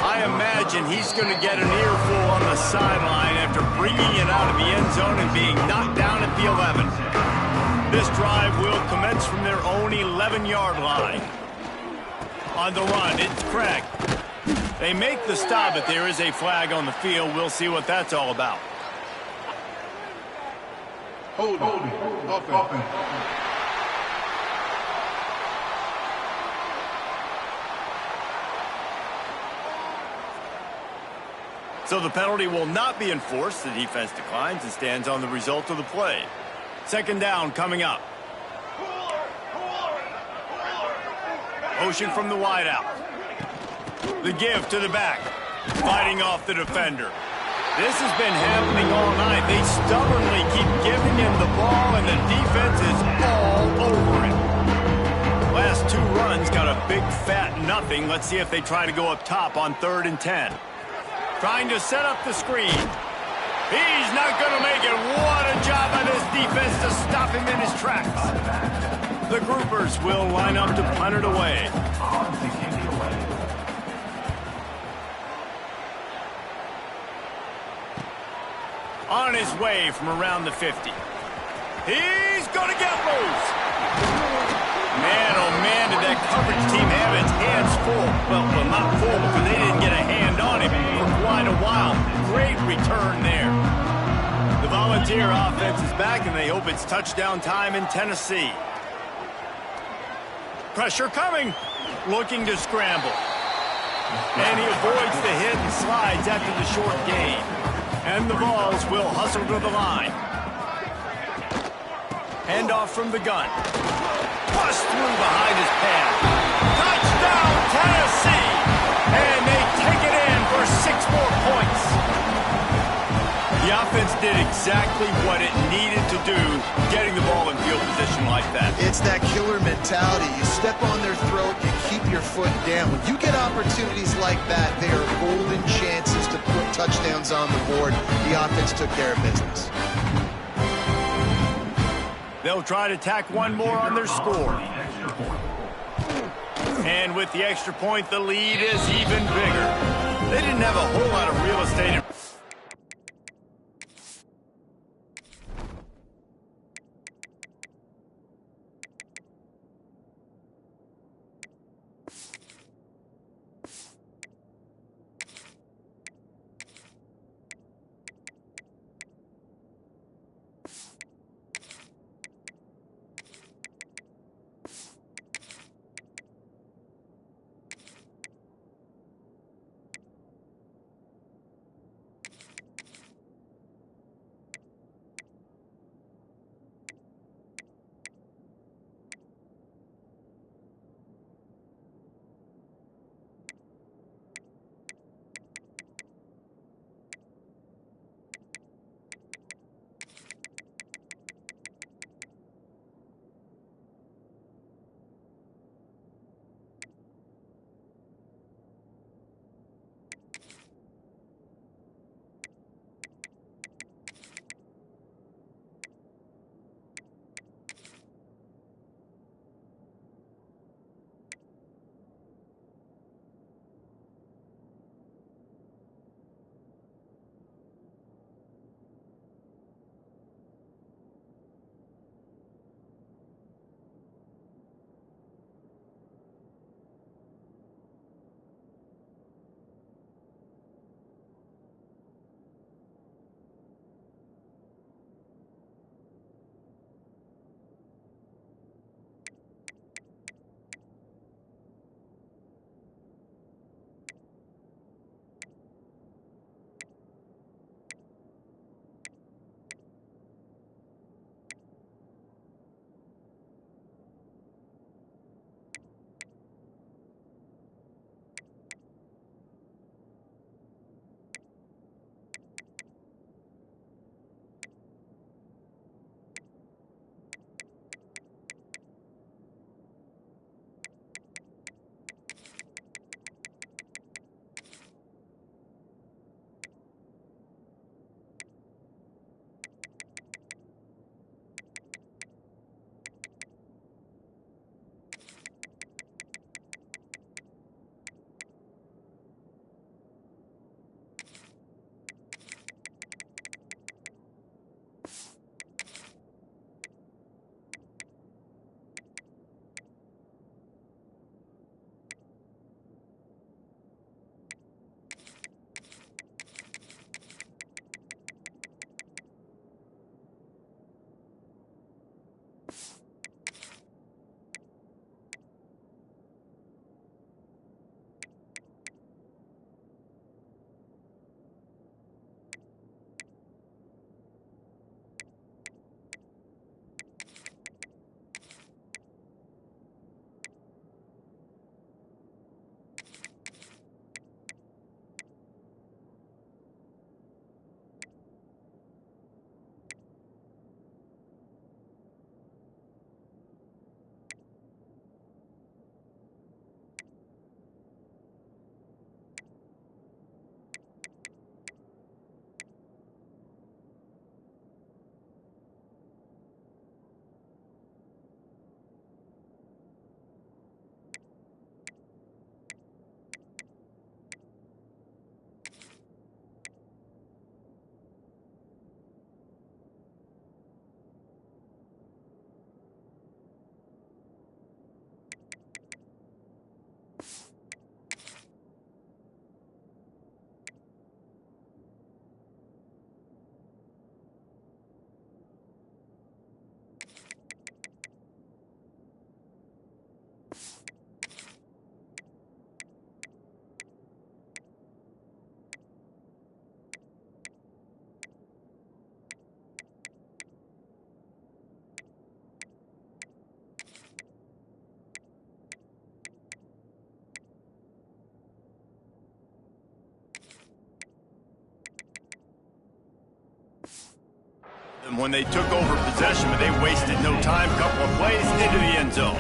I imagine he's going to get an earful on the sideline after bringing it out of the end zone and being knocked down at the 11. This drive will commence from their own 11-yard line. On the run, it's Craig. They make the stop, but there is a flag on the field. We'll see what that's all about. Hold it. So the penalty will not be enforced. The defense declines and stands on the result of the play. 2nd down coming up. Motion from the wideout. The give to the back. Fighting off the defender. This has been happening all night. They stubbornly keep giving him the ball, and the defense is all over it. Last 2 runs got a big fat nothing. Let's see if they try to go up top on 3rd and 10. Trying to set up the screen. He's not going to make it. What a job by this defense to stop him in his tracks. The groupers will line up to punt it away. On his way from around the 50. He's going to get loose. Man, oh man, did that coverage team have its hands full. Well, not full because they didn't get a hand on him for quite a while. Great return there. The Volunteer offense is back, and they hope it's touchdown time in Tennessee. Pressure coming. Looking to scramble. And he avoids the hit and slides after the short gain. And the Vols will hustle to the line. Handoff from the gun. Bust through behind his pad. Touchdown, Tennessee! And they take it in for 6 more points. The offense did exactly what it needed to do, getting the ball in field position like that. It's that killer mentality. You step on their throat, you keep your foot down. When you get opportunities like that, they are golden chances to put touchdowns on the board. The offense took care of business. They'll try to tack one more on their score. And with the extra point, the lead is even bigger. They didn't have a whole lot of real estate. when they took over possession, but they wasted no time. Couple of plays into the end zone.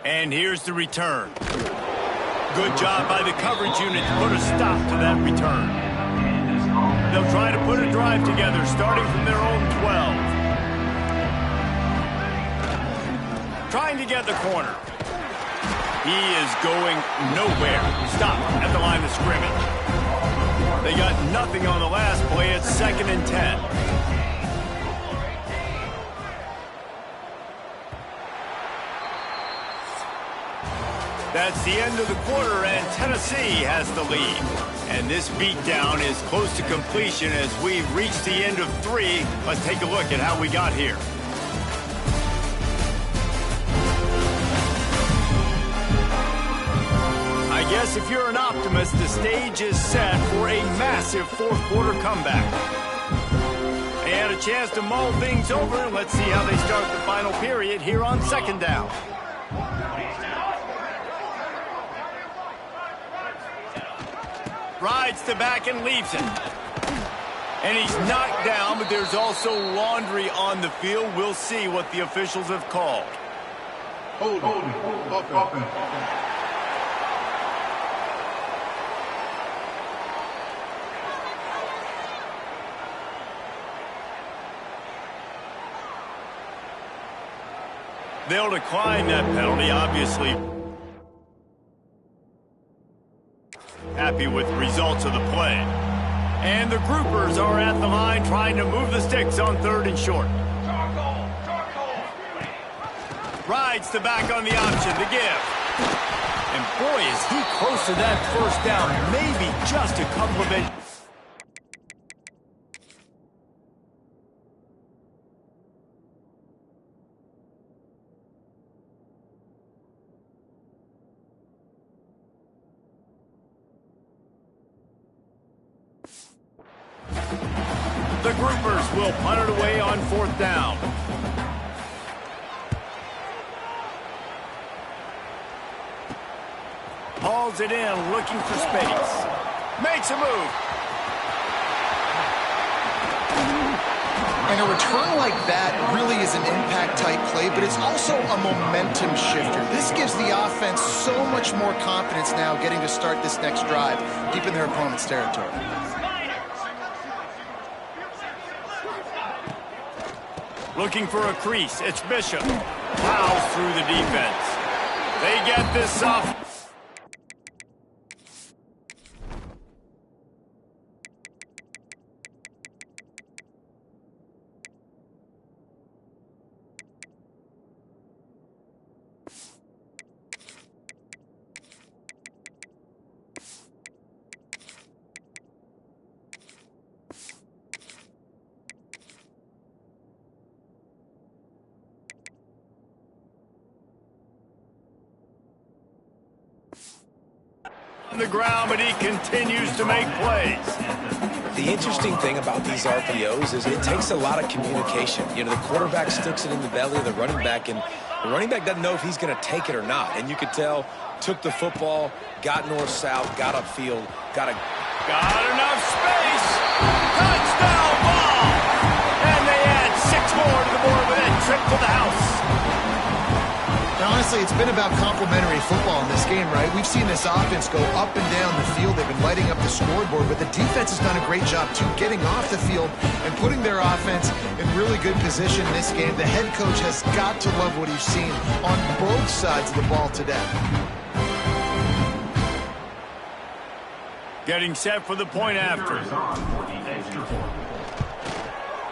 And here's the return. Good job by the coverage unit to put a stop to that return. They'll try to put a drive together, starting from their own 12. Trying to get the corner. He is going nowhere. Stop at the line of scrimmage. They got nothing on the last play. It's 2nd and 10. That's the end of the quarter, and Tennessee has the lead. And this beatdown is close to completion as we've reached the end of 3. Let's take a look at how we got here. I guess if you're an optimist, the stage is set for a massive fourth-quarter comeback. They had a chance to mull things over. Let's see how they start the final period here on 2nd down. Rides to back and leaves it. And he's knocked down, but there's also laundry on the field. We'll see what the officials have called. Hold on. Offense. They'll decline that penalty, obviously. Happy with the results of the play. And the groupers are at the line trying to move the sticks on 3rd and short. Rides the back on the option to give. And boy, is he close to that first down. Maybe just a couple of inches. The groupers will punt it away on 4th down. Hauls it in, looking for space. Makes a move. And a return like that really is an impact-type play, but it's also a momentum shifter. This gives the offense so much more confidence now getting to start this next drive deep in their opponent's territory. Looking for a crease. It's Bishop. Plows through the defense. They get this off. On the ground, but he continues to make plays. The interesting thing about these RPOs is it takes a lot of communication. You know, the quarterback sticks it in the belly of the running back, and the running back doesn't know if he's going to take it or not. And you could tell, took the football, got north-south, got upfield, got enough space. Touchdown ball. And they add 6 more to the board with that trip to the house. Honestly, it's been about complementary football in this game, right? We've seen this offense go up and down the field. They've been lighting up the scoreboard, but the defense has done a great job, too, getting off the field and putting their offense in really good position in this game. The head coach has got to love what he's seen on both sides of the ball today. Getting set for the point after.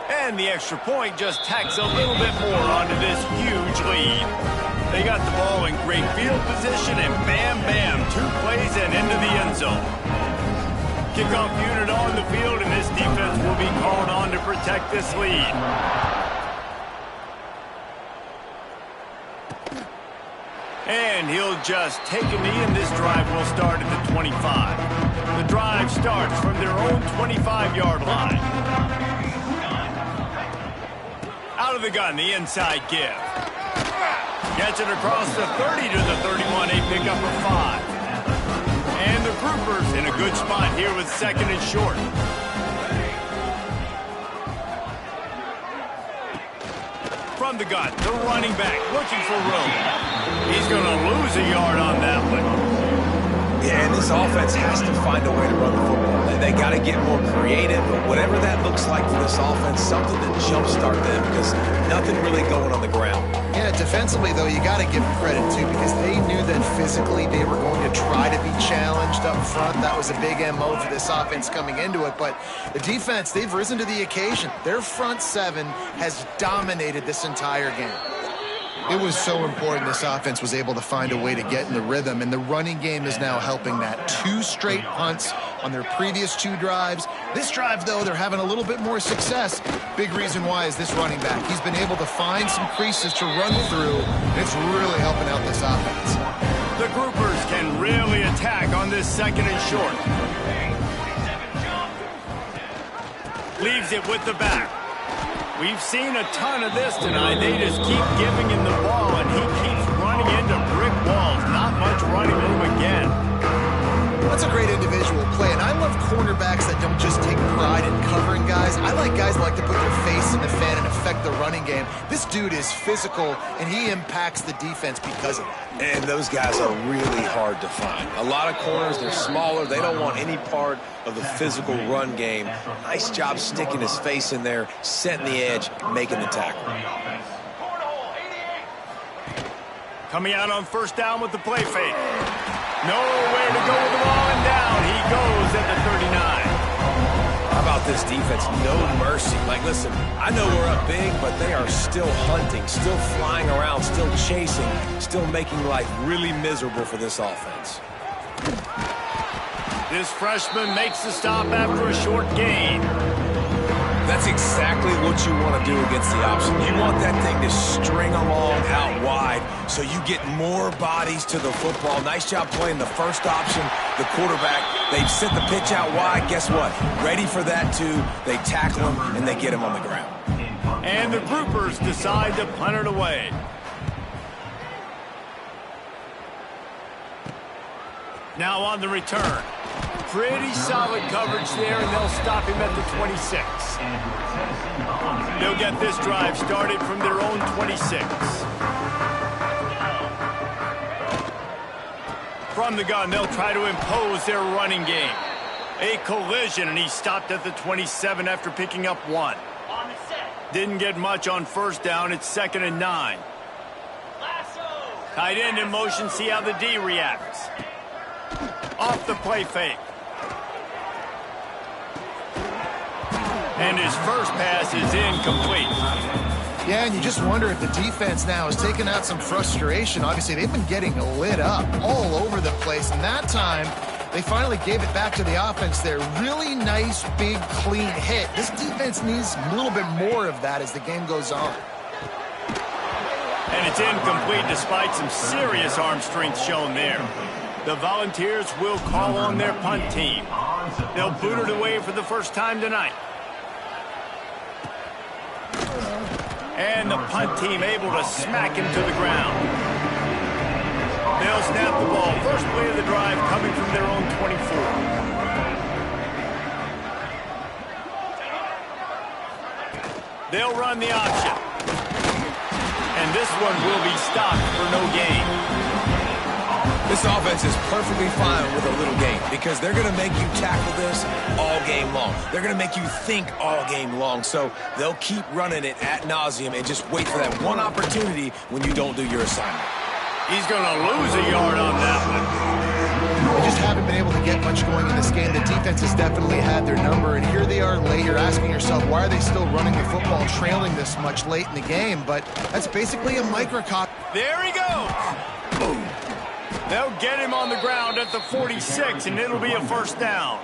And the extra point just tacks a little bit more onto this huge lead. They got the ball in great field position, and bam, bam, 2 plays and into the end zone. Kickoff unit on the field, and this defense will be called on to protect this lead. And he'll just take a knee, and this drive will start at the 25. The drive starts from their own 25-yard line. Out of the gun, the inside give. Gets it across the 30 to the 31. A pickup of 5. And the groupers in a good spot here with second and short. From the gun, the running back looking for room. He's going to lose a yard on that one. Yeah, and this offense has to find a way to run the football. They got to get more creative, but whatever that looks like for this offense, something to jumpstart them because nothing really going on the ground. Yeah, defensively, though, you got to give them credit, too, because they knew that physically they were going to try to be challenged up front. That was a big MO for this offense coming into it. But the defense, they've risen to the occasion. Their front seven has dominated this entire game. It was so important this offense was able to find a way to get in the rhythm, and the running game is now helping that. 2 straight punts on their previous 2 drives. This drive, though, they're having a little bit more success. Big reason why is this running back. He's been able to find some creases to run through, and it's really helping out this offense. The groupers can really attack on this second and short. Leaves it with the back. We've seen a ton of this tonight. They just keep giving him the ball, and he keeps running into brick walls. Not much running room again. That's a great individual play, and I love cornerbacks that don't just take pride in covering guys. I like guys that like to put their face in the fan and affect the running game. This dude is physical, and he impacts the defense because of that. And those guys are really hard to find. A lot of corners, they're smaller. They don't want any part of the physical run game. Nice job sticking his face in there, setting the edge, making the tackle. Coming out on first down with the play fake. Nowhere to go with the ball, and down he goes at the 39. How about this defense? No mercy. Like, listen, I know we're up big, but they are still hunting, still flying around, still chasing, still making life really miserable for this offense. This freshman makes the stop after a short gain. That's exactly what you want to do against the option. You want that thing to string along out wide so you get more bodies to the football. Nice job playing the first option, the quarterback. They've sent the pitch out wide. Guess what? Ready for that, too. They tackle him, and they get him on the ground. And the groupers decide to punt it away. Now on the return. Pretty solid coverage there, and they'll stop him at the 26. They'll get this drive started from their own 26. From the gun, they'll try to impose their running game. A collision, and he stopped at the 27 after picking up 1. Didn't get much on first down. It's 2nd and 9. Tight end in motion, see how the D reacts. Off the play fake. And his first pass is incomplete. Yeah, and you just wonder if the defense now is taking out some frustration. Obviously, they've been getting lit up all over the place, and that time they finally gave it back to the offense there. Really nice, big, clean hit. This defense needs a little bit more of that as the game goes on. And it's incomplete despite some serious arm strength shown there. The Volunteers will call on their punt team. They'll boot it away for the first time tonight. And the punt team able to smack him to the ground. They'll snap the ball. First play of the drive coming from their own 24. They'll run the option. And this one will be stopped for no gain. This offense is perfectly fine with a little game because they're going to make you tackle this all game long. They're going to make you think all game long. So they'll keep running it ad nauseum and just wait for that one opportunity when you don't do your assignment. He's going to lose a yard on that one. They just haven't been able to get much going in this game. The defense has definitely had their number, and here they are late. You're asking yourself, why are they still running the football, trailing this much late in the game? But that's basically a microcosm. There he goes. Boom. They'll get him on the ground at the 46, and it'll be a first down.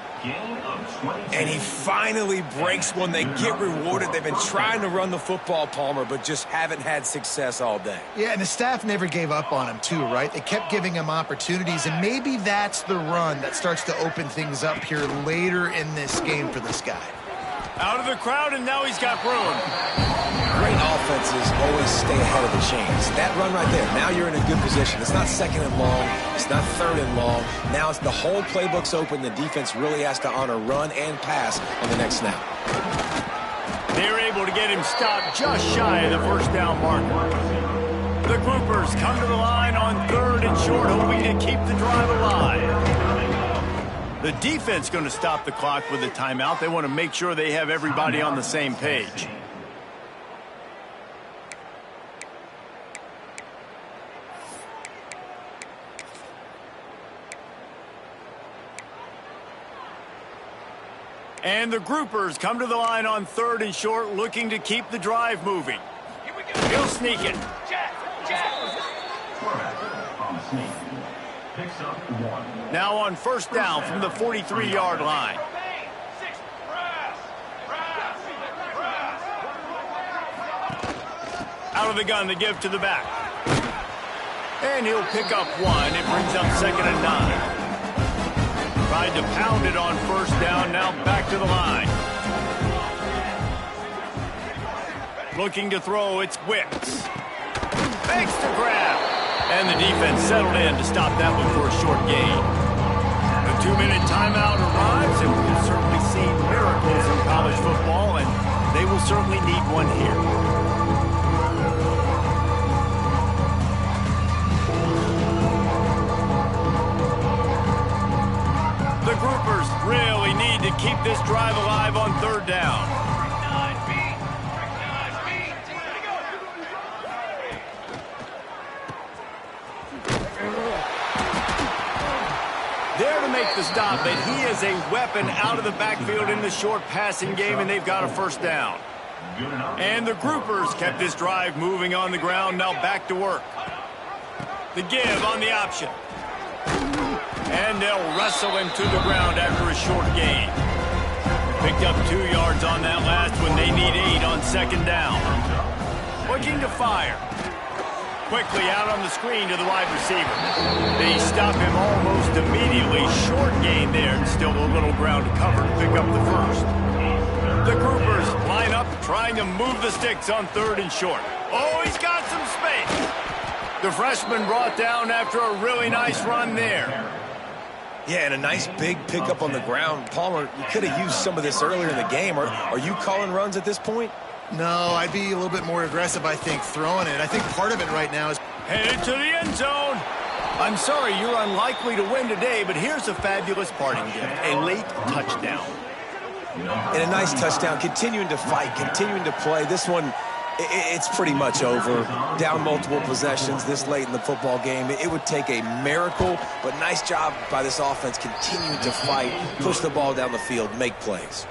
And he finally breaks one. They get rewarded. They've been trying to run the football, Palmer, but just haven't had success all day. Yeah, and the staff never gave up on him, too, right? They kept giving him opportunities, and maybe that's the run that starts to open things up here later in this game for this guy. Out of the crowd, and now he's got room. Great offenses always stay ahead of the chains. That run right there, now you're in a good position. It's not second and long. It's not third and long. Now it's the whole playbook's open. The defense really has to honor run and pass on the next snap. They're able to get him stopped just shy of the first down marker. The groupers come to the line on 3rd and short, hoping to keep the drive alive. The defense going to stop the clock with a timeout. They want to make sure they have everybody on the same page. And the groupers come to the line on 3rd and short, looking to keep the drive moving. He'll sneak it. Now on 1st down from the 43-yard line. Out of the gun to give to the back. And he'll pick up 1. It brings up 2nd and 9. Tried to pound it on 1st down, now back to the line. Looking to throw, it's Wicks. Makes the grab. And the defense settled in to stop that one for a short gain. The 2-minute timeout arrives, and we've certainly seen miracles in college football, and they will certainly need one here. The groupers really need to keep this drive alive on 3rd down. There to make the stop, but he is a weapon out of the backfield in the short passing game, and they've got a 1st down. And the groupers kept this drive moving on the ground, now back to work. The give on the option. And they'll wrestle him to the ground after a short gain. Picked up 2 yards on that last one. They need 8 on 2nd down. Looking to fire. Quickly out on the screen to the wide receiver. They stop him almost immediately. Short gain there, and still a little ground to cover to pick up the 1st. The groupers line up, trying to move the sticks on 3rd and short. Oh, he's got some space. The freshman brought down after a really nice run there. Yeah, and a nice big pickup on the ground. Palmer, you could have used some of this earlier in the game. Are you calling runs at this point? No, I'd be a little bit more aggressive, I think, throwing it. I think part of it right now is... Headed to the end zone. I'm sorry, you're unlikely to win today, but here's a fabulous parting gift. A late touchdown. And a nice touchdown. Continuing to fight, continuing to play. This one, it's pretty much over. Down multiple possessions this late in the football game. It would take a miracle, but nice job by this offense continuing to fight, push the ball down the field, make plays.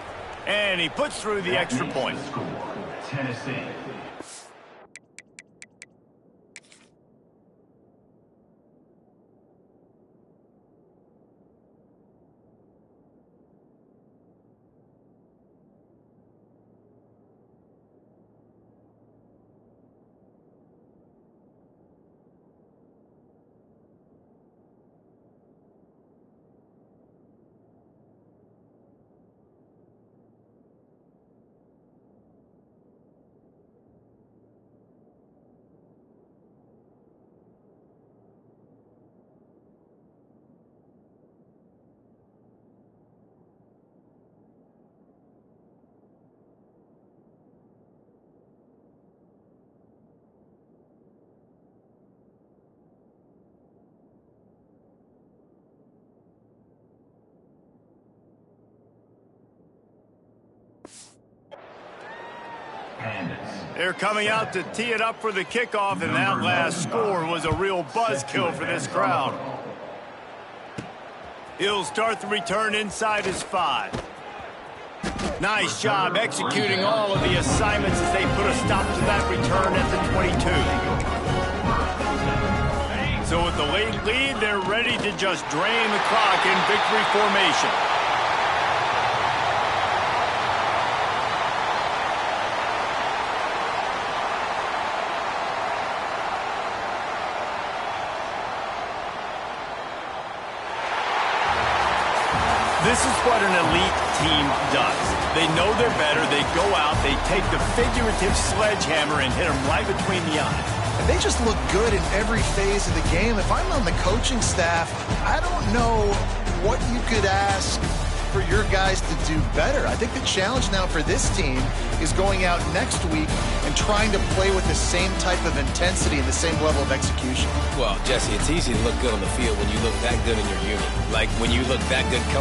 And he puts through the extra point. Tennessee. They're coming out to tee it up for the kickoff, and that last score was a real buzzkill for this crowd. He'll start the return inside his 5. Nice job executing all of the assignments as they put a stop to that return at the 22. So with the late lead, they're ready to just drain the clock in victory formation. This is what an elite team does. They know they're better. They go out, they take the figurative sledgehammer and hit them right between the eyes. And they just look good in every phase of the game. If I'm on the coaching staff, I don't know what you could ask for your guys to do better. I think the challenge now for this team is going out next week and trying to play with the same type of intensity and the same level of execution. Well, Jesse, it's easy to look good on the field when you look that good in your unit. Like when you look that good coming